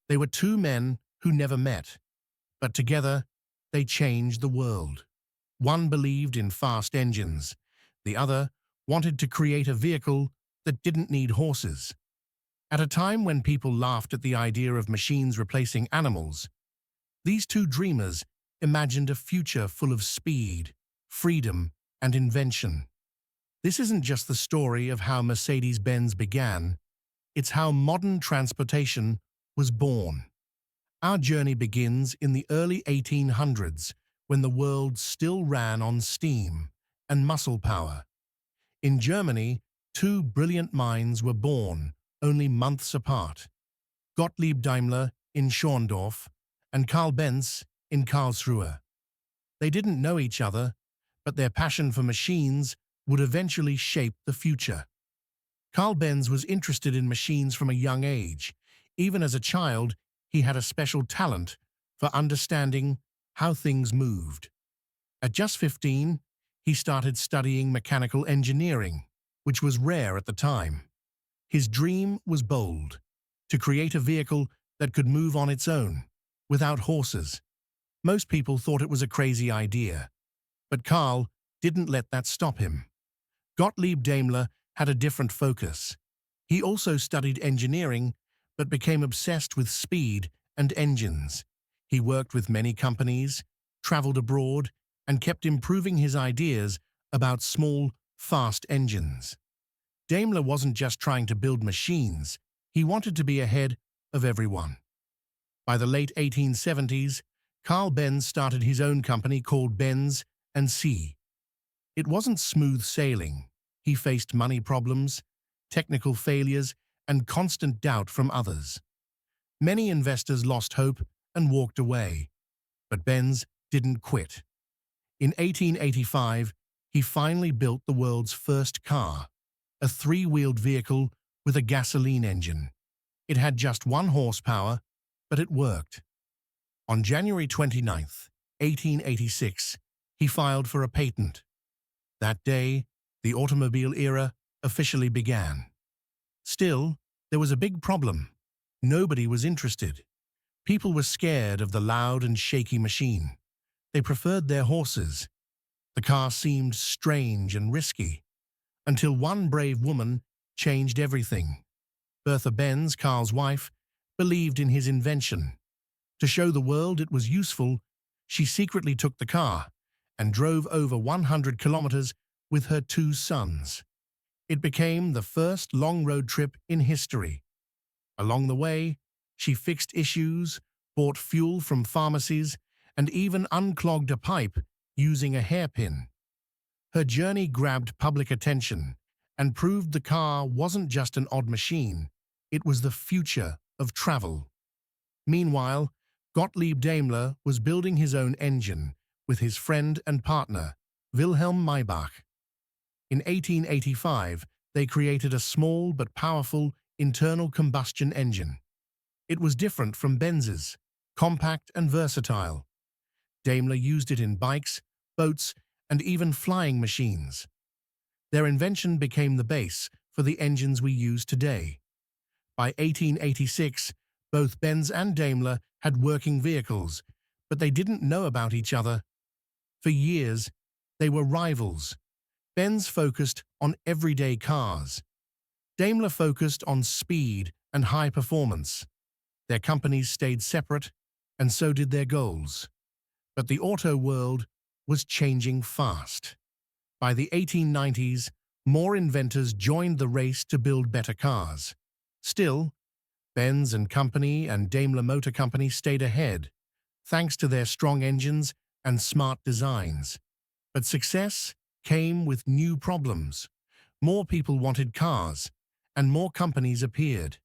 They were two men who never met, but together they changed the world. One believed in fast engines. The other wanted to create a vehicle that didn't need horses. At a time when people laughed at the idea of machines replacing animals, these two dreamers imagined a future full of speed, freedom, and invention. This isn't just the story of how Mercedes Benz began, it's how modern transportation was born. Our journey begins in the early 1800s, when the world still ran on steam and muscle power. In Germany, two brilliant minds were born, only months apart. Gottlieb Daimler in Schorndorf and Karl Benz in Karlsruhe. They didn't know each other, but their passion for machines would eventually shape the future. Karl Benz was interested in machines from a young age. Even as a child, he had a special talent for understanding how things moved. At just 15, he started studying mechanical engineering, which was rare at the time. His dream was bold, to create a vehicle that could move on its own, without horses. Most people thought it was a crazy idea, but Karl didn't let that stop him. Gottlieb Daimler had a different focus. He also studied engineering, but became obsessed with speed and engines. He worked with many companies, traveled abroad, and kept improving his ideas about small, fast engines. Daimler wasn't just trying to build machines, he wanted to be ahead of everyone. By the late 1870s, Karl Benz started his own company called Benz and C. It wasn't smooth sailing. He faced money problems, technical failures, and constant doubt from others. Many investors lost hope and walked away, but Benz didn't quit. In 1885, he finally built the world's first car, a three-wheeled vehicle with a gasoline engine. It had just 1 horsepower, but it worked. On January 29, 1886, he filed for a patent. That day, the automobile era officially began. Still, there was a big problem. Nobody was interested. People were scared of the loud and shaky machine. They preferred their horses. The car seemed strange and risky, until one brave woman changed everything. Bertha Benz, Karl's wife, believed in his invention. To show the world it was useful, she secretly took the car and drove over 100 kilometers with her 2 sons. It became the first long road trip in history. Along the way, she fixed issues, bought fuel from pharmacies, and even unclogged a pipe using a hairpin. Her journey grabbed public attention and proved the car wasn't just an odd machine, it was the future of travel. Meanwhile, Gottlieb Daimler was building his own engine with his friend and partner, Wilhelm Maybach. In 1885, they created a small but powerful internal combustion engine. It was different from Benz's, compact and versatile. Daimler used it in bikes, boats, and even flying machines. Their invention became the base for the engines we use today. By 1886, both Benz and Daimler had working vehicles, but they didn't know about each other. For years, they were rivals. Benz focused on everyday cars. Daimler focused on speed and high performance. Their companies stayed separate, and so did their goals. But the auto world was changing fast. By the 1890s, more inventors joined the race to build better cars. Still, Benz and Company and Daimler Motor Company stayed ahead, thanks to their strong engines and smart designs. But success came with new problems. More people wanted cars, and more companies appeared.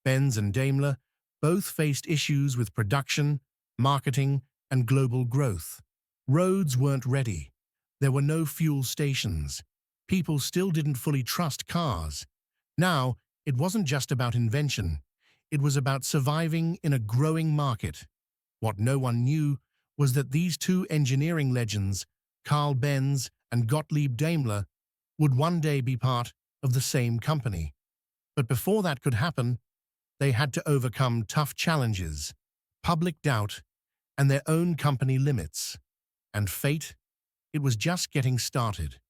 Benz and Daimler both faced issues with production, marketing, and global growth. Roads weren't ready. There were no fuel stations. People still didn't fully trust cars. Now, it wasn't just about invention. It was about surviving in a growing market. What no one knew was that these two engineering legends, Karl Benz and Gottlieb Daimler, would one day be part of the same company. But before that could happen, they had to overcome tough challenges, public doubt, and their own company limits. And fate? It was just getting started.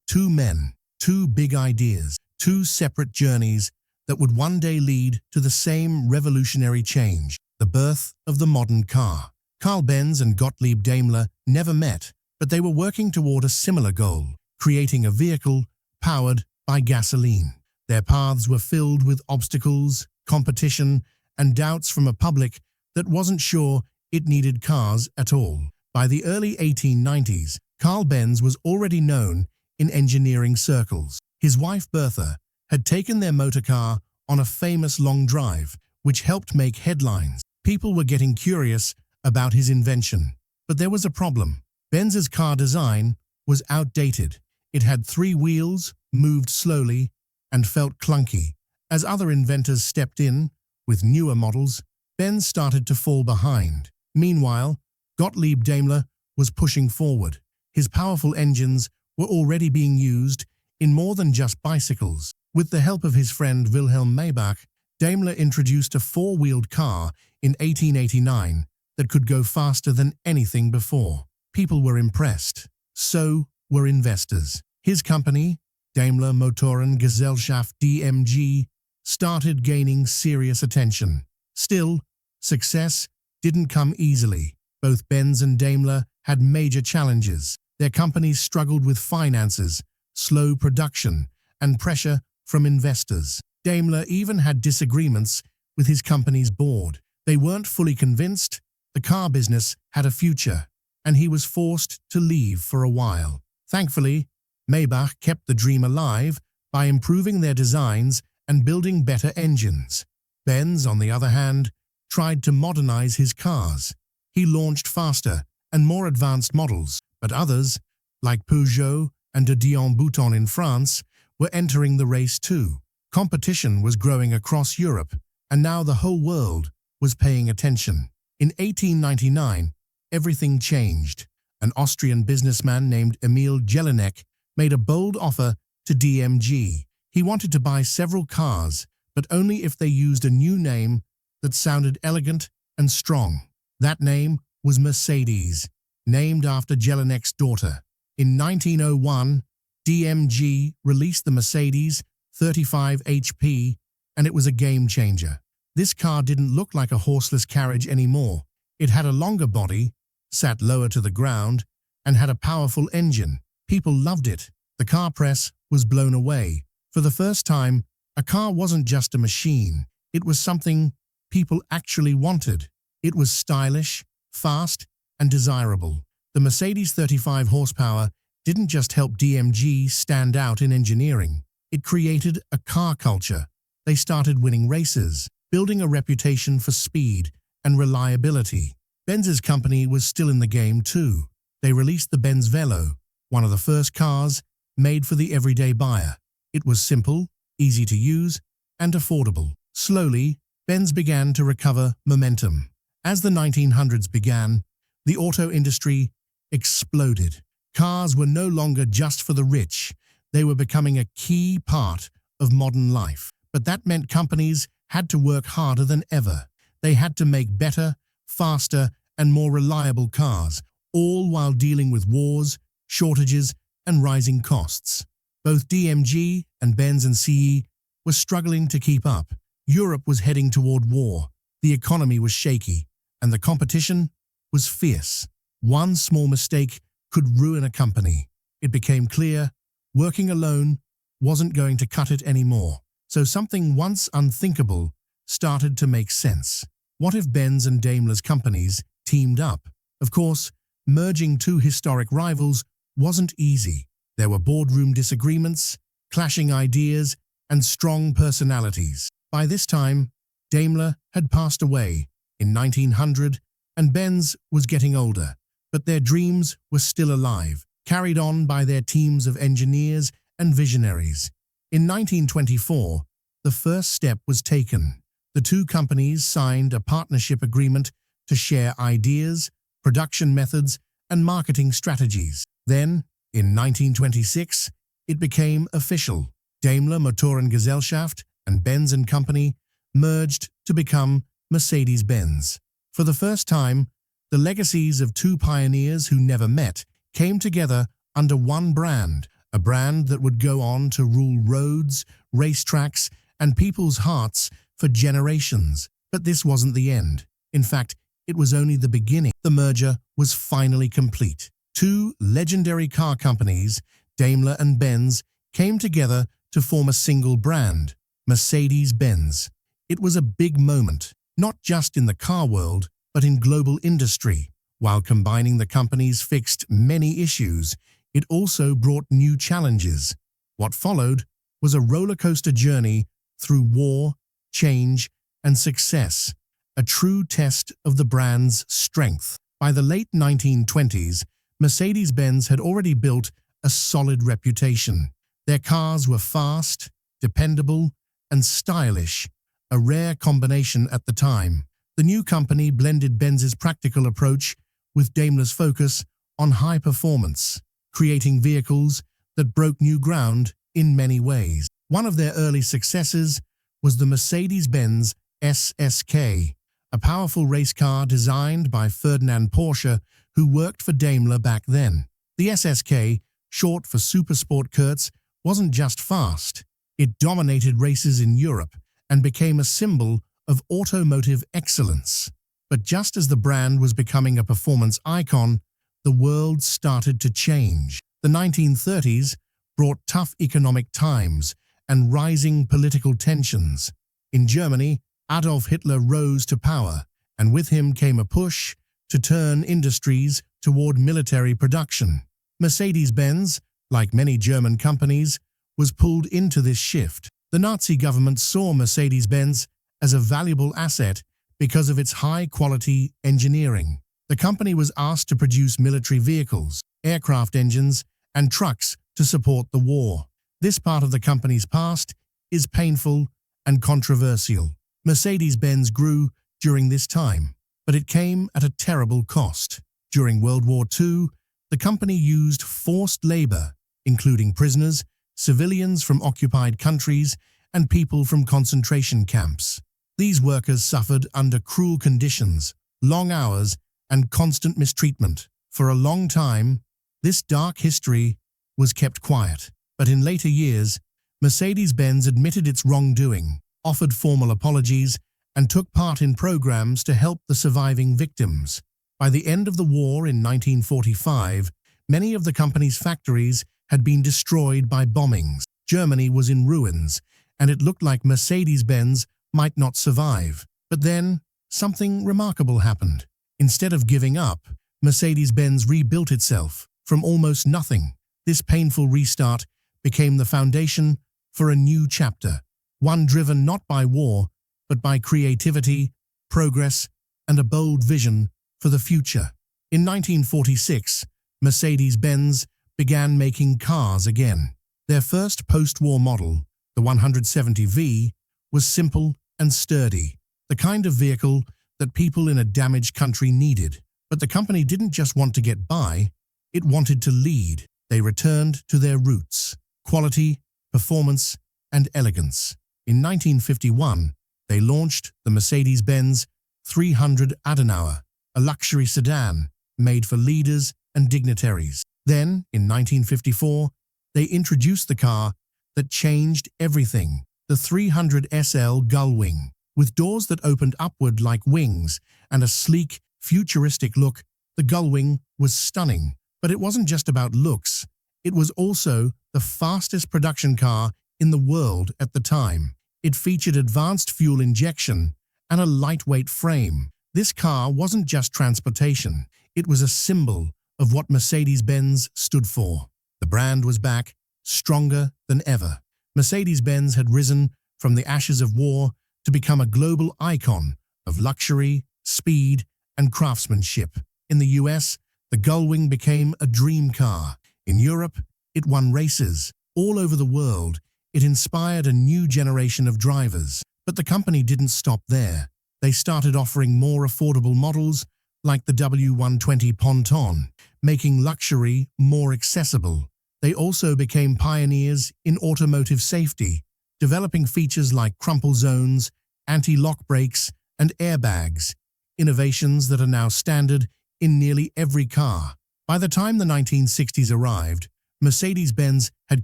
Two men, two big ideas, two separate journeys that would one day lead to the same revolutionary change, the birth of the modern car. Karl Benz and Gottlieb Daimler never met, but they were working toward a similar goal, creating a vehicle powered by gasoline. Their paths were filled with obstacles, competition, and doubts from a public that wasn't sure it needed cars at all. By the early 1890s, Karl Benz was already known in engineering circles. His wife Bertha had taken their motorcar on a famous long drive, which helped make headlines. People were getting curious about his invention. But there was a problem. Benz's car design was outdated. It had three wheels, moved slowly, and felt clunky. As other inventors stepped in with newer models, Benz started to fall behind. Meanwhile, Gottlieb Daimler was pushing forward. His powerful engines were already being used in more than just bicycles. With the help of his friend Wilhelm Maybach, Daimler introduced a four-wheeled car in 1889 that could go faster than anything before. People were impressed. So were investors. His company, Daimler Motorengesellschaft DMG, started gaining serious attention. Still, success didn't come easily. Both Benz and Daimler had major challenges. Their companies struggled with finances, slow production, and pressure from investors. Daimler even had disagreements with his company's board. They weren't fully convinced the car business had a future, and he was forced to leave for a while. Thankfully, Maybach kept the dream alive by improving their designs and building better engines. Benz, on the other hand, tried to modernize his cars. He launched faster and more advanced models, but others, like Peugeot and de Dion-Bouton in France, were entering the race too. Competition was growing across Europe, and now the whole world was paying attention. In 1899, everything changed. An Austrian businessman named Emil Jelinek made a bold offer to DMG. He wanted to buy several cars, but only if they used a new name that sounded elegant and strong. That name was Mercedes, named after Jelinek's daughter. In 1901, DMG released the Mercedes 35 HP, and it was a game changer. This car didn't look like a horseless carriage anymore. It had a longer body, sat lower to the ground, and had a powerful engine. People loved it. The car press was blown away. For the first time, a car wasn't just a machine. It was something people actually wanted. It was stylish, fast, and desirable. The Mercedes 35 horsepower didn't just help DMG stand out in engineering. It created a car culture. They started winning races, building a reputation for speed and reliability. Benz's company was still in the game too. They released the Benz Velo, one of the first cars made for the everyday buyer. It was simple, easy to use, and affordable. Slowly, Benz began to recover momentum. As the 1900s began, the auto industry exploded. Cars were no longer just for the rich. They were becoming a key part of modern life. But that meant companies had to work harder than ever. They had to make better, faster, and more reliable cars, all while dealing with wars, shortages, and rising costs. Both DMG and Benz and CE were struggling to keep up. Europe was heading toward war, the economy was shaky, and the competition was fierce. One small mistake could ruin a company. It became clear working alone wasn't going to cut it anymore. So something once unthinkable started to make sense. What if Benz and Daimler's companies teamed up? Of course, merging two historic rivals wasn't easy. There were boardroom disagreements, clashing ideas, and strong personalities. By this time, Daimler had passed away in 1900, and Benz was getting older. But their dreams were still alive, carried on by their teams of engineers and visionaries. In 1924, the first step was taken. The two companies signed a partnership agreement to share ideas, production methods, and marketing strategies. Then, in 1926, it became official. Daimler Motorengesellschaft and Benz & Company merged to become Mercedes Benz. For the first time, the legacies of two pioneers who never met came together under one brand, a brand that would go on to rule roads, racetracks, and people's hearts for generations. But this wasn't the end. In fact, it was only the beginning. The merger was finally complete. Two legendary car companies, Daimler and Benz, came together to form a single brand, Mercedes Benz. It was a big moment, not just in the car world, but in global industry. While combining the companies fixed many issues, it also brought new challenges. What followed was a rollercoaster journey through war, change, and success, a true test of the brand's strength. By the late 1920s, Mercedes-Benz had already built a solid reputation. Their cars were fast, dependable, and stylish, a rare combination at the time. The new company blended Benz's practical approach with Daimler's focus on high performance, creating vehicles that broke new ground in many ways. One of their early successes was the Mercedes-Benz SSK, a powerful race car designed by Ferdinand Porsche, who worked for Daimler back then. The SSK, short for Supersport Kurz, wasn't just fast. It dominated races in Europe and became a symbol of automotive excellence. But just as the brand was becoming a performance icon, the world started to change. The 1930s brought tough economic times and rising political tensions. In Germany, Adolf Hitler rose to power, and with him came a push to turn industries toward military production. Mercedes-Benz, like many German companies, was pulled into this shift. The Nazi government saw Mercedes-Benz as a valuable asset because of its high-quality engineering. The company was asked to produce military vehicles, aircraft engines, and trucks to support the war. This part of the company's past is painful and controversial. Mercedes-Benz grew during this time, but it came at a terrible cost. During World War II, the company used forced labor, including prisoners, civilians from occupied countries, and people from concentration camps. These workers suffered under cruel conditions, long hours, and constant mistreatment. For a long time, this dark history was kept quiet. But in later years, Mercedes-Benz admitted its wrongdoing, offered formal apologies, and took part in programs to help the surviving victims. By the end of the war in 1945, many of the company's factories had been destroyed by bombings. Germany was in ruins, and it looked like Mercedes-Benz might not survive. But then, something remarkable happened. Instead of giving up, Mercedes-Benz rebuilt itself from almost nothing. This painful restart became the foundation for a new chapter, one driven not by war, but by creativity, progress, and a bold vision for the future. In 1946, Mercedes-Benz began making cars again. Their first post-war model, the 170V, was simple and sturdy, the kind of vehicle that people in a damaged country needed. But the company didn't just want to get by, it wanted to lead. They returned to their roots: quality, performance, and elegance. In 1951, they launched the Mercedes-Benz 300 Adenauer, a luxury sedan made for leaders and dignitaries. Then, in 1954, they introduced the car that changed everything: the 300 SL Gullwing. With doors that opened upward like wings and a sleek, futuristic look, the Gullwing was stunning. But it wasn't just about looks. It was also the fastest production car in the world at the time. It featured advanced fuel injection and a lightweight frame. This car wasn't just transportation. It was a symbol of what Mercedes-Benz stood for. The brand was back, stronger than ever. Mercedes-Benz had risen from the ashes of war to become a global icon of luxury, speed, and craftsmanship. In the US, the Gullwing became a dream car. In Europe, it won races. All over the world, it inspired a new generation of drivers. But the company didn't stop there. They started offering more affordable models like the W120 Ponton, making luxury more accessible. They also became pioneers in automotive safety, developing features like crumple zones, anti-lock brakes, and airbags, innovations that are now standard in nearly every car. By the time the 1960s arrived, Mercedes Benz had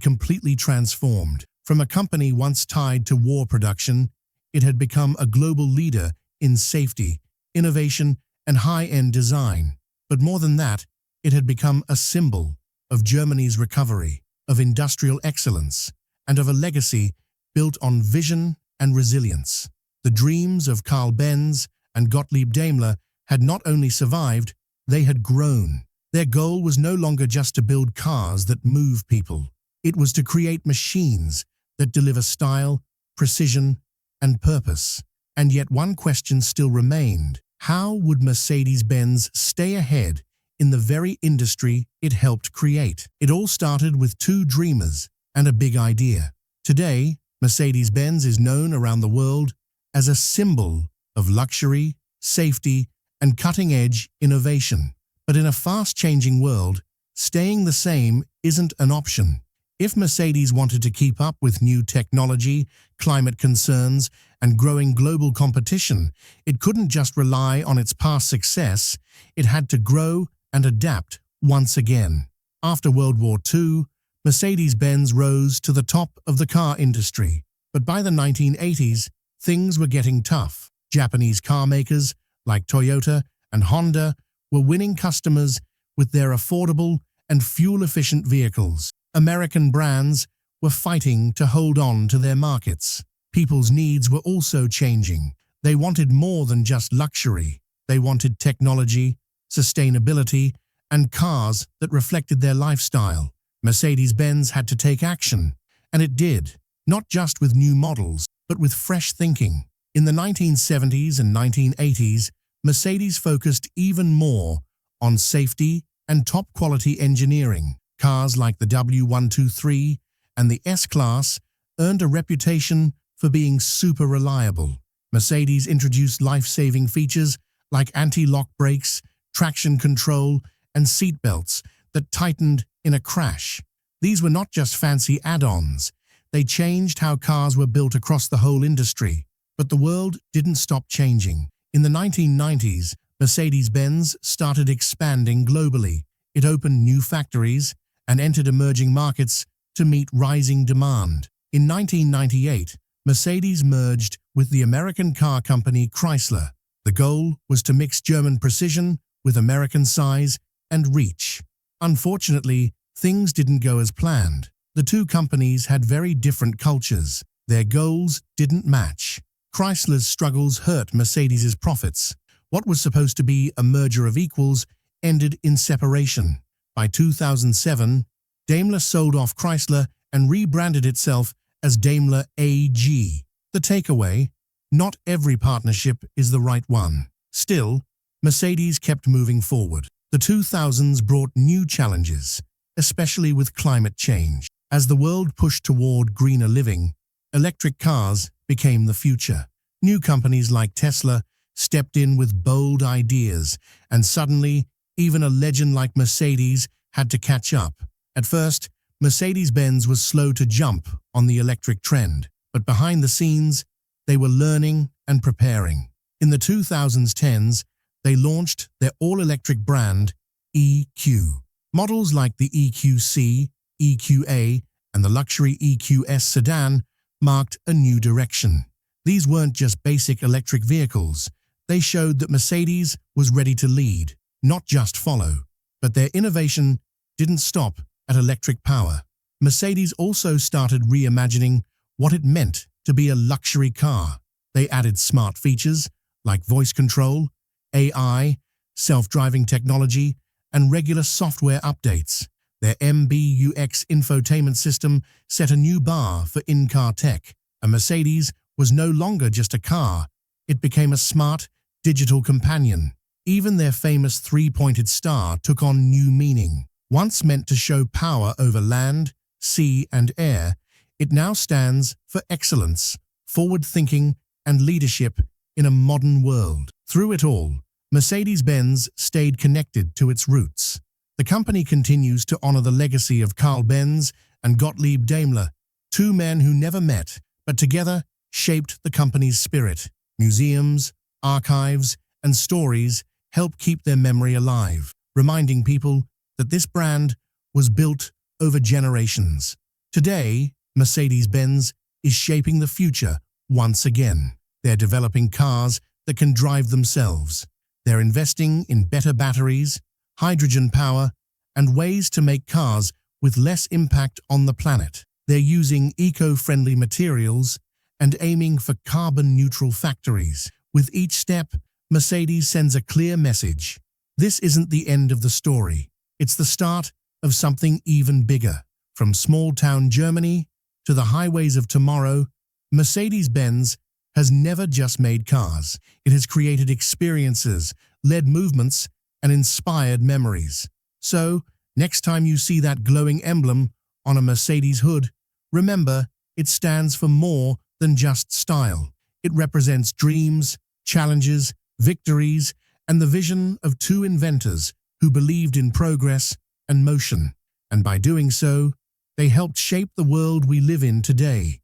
completely transformed. From a company once tied to war production, it had become a global leader in safety, innovation, and high-end design. But more than that, it had become a symbol of Germany's recovery, of industrial excellence, and of a legacy built on vision and resilience. The dreams of Karl Benz and Gottlieb Daimler had not only survived, they had grown. Their goal was no longer just to build cars that move people. It was to create machines that deliver style, precision, and purpose. And yet one question still remained. How would Mercedes-Benz stay ahead in the very industry it helped create? It all started with two dreamers and a big idea. Today, Mercedes-Benz is known around the world as a symbol of luxury, safety, and cutting-edge innovation. But in a fast-changing world, staying the same isn't an option. If Mercedes wanted to keep up with new technology, climate concerns, and growing global competition, it couldn't just rely on its past success, it had to grow and adapt once again. After World War II, Mercedes-Benz rose to the top of the car industry. But by the 1980s, things were getting tough. Japanese car makers like Toyota and Honda were winning customers with their affordable and fuel-efficient vehicles. American brands were fighting to hold on to their markets. People's needs were also changing. They wanted more than just luxury. They wanted technology, sustainability, and cars that reflected their lifestyle. Mercedes-Benz had to take action, and it did, not just with new models, but with fresh thinking. In the 1970s and 1980s, Mercedes focused even more on safety and top-quality engineering. Cars like the W123 and the S-Class earned a reputation for being super reliable. Mercedes introduced life-saving features like anti-lock brakes, traction control, and seat belts that tightened in a crash. These were not just fancy add-ons. They changed how cars were built across the whole industry. But the world didn't stop changing. In the 1990s, Mercedes-Benz started expanding globally. It opened new factories and entered emerging markets to meet rising demand. In 1998, Mercedes merged with the American car company Chrysler. The goal was to mix German precision with American size and reach. Unfortunately, things didn't go as planned. The two companies had very different cultures. Their goals didn't match. Chrysler's struggles hurt Mercedes's profits. What was supposed to be a merger of equals ended in separation. By 2007, Daimler sold off Chrysler and rebranded itself as Daimler AG. The takeaway: not every partnership is the right one. Still, Mercedes kept moving forward. The 2000s brought new challenges, especially with climate change. As the world pushed toward greener living, electric cars became the future. New companies like Tesla stepped in with bold ideas, and suddenly, even a legend like Mercedes had to catch up. At first, Mercedes-Benz was slow to jump on the electric trend, but behind the scenes, they were learning and preparing. In the 2010s, they launched their all-electric brand, EQ. Models like the EQC, EQA, and the luxury EQS sedan marked a new direction. These weren't just basic electric vehicles. They showed that Mercedes was ready to lead, not just follow. But their innovation didn't stop at electric power. Mercedes also started reimagining what it meant to be a luxury car. They added smart features like voice control, AI, self-driving technology, and regular software updates. Their MBUX infotainment system set a new bar for in-car tech. A Mercedes was no longer just a car. It became a smart, digital companion. Even their famous three-pointed star took on new meaning. Once meant to show power over land, sea, and air, it now stands for excellence, forward-thinking, and leadership in a modern world. Through it all, Mercedes-Benz stayed connected to its roots. The company continues to honor the legacy of Karl Benz and Gottlieb Daimler, two men who never met, but together shaped the company's spirit. Museums, archives, and stories help keep their memory alive, reminding people that this brand was built over generations. Today, Mercedes Benz is shaping the future once again. They're developing cars that can drive themselves. They're investing in better batteries, hydrogen power, and ways to make cars with less impact on the planet. They're using eco-friendly materials and aiming for carbon-neutral factories. With each step, Mercedes sends a clear message. This isn't the end of the story. It's the start of something even bigger. From small-town Germany to the highways of tomorrow, Mercedes-Benz has never just made cars. It has created experiences, led movements, and inspired memories. So, next time you see that glowing emblem on a Mercedes hood, remember, it stands for more than just style. It represents dreams, challenges, victories, and the vision of two inventors who believed in progress and motion. And by doing so, they helped shape the world we live in today.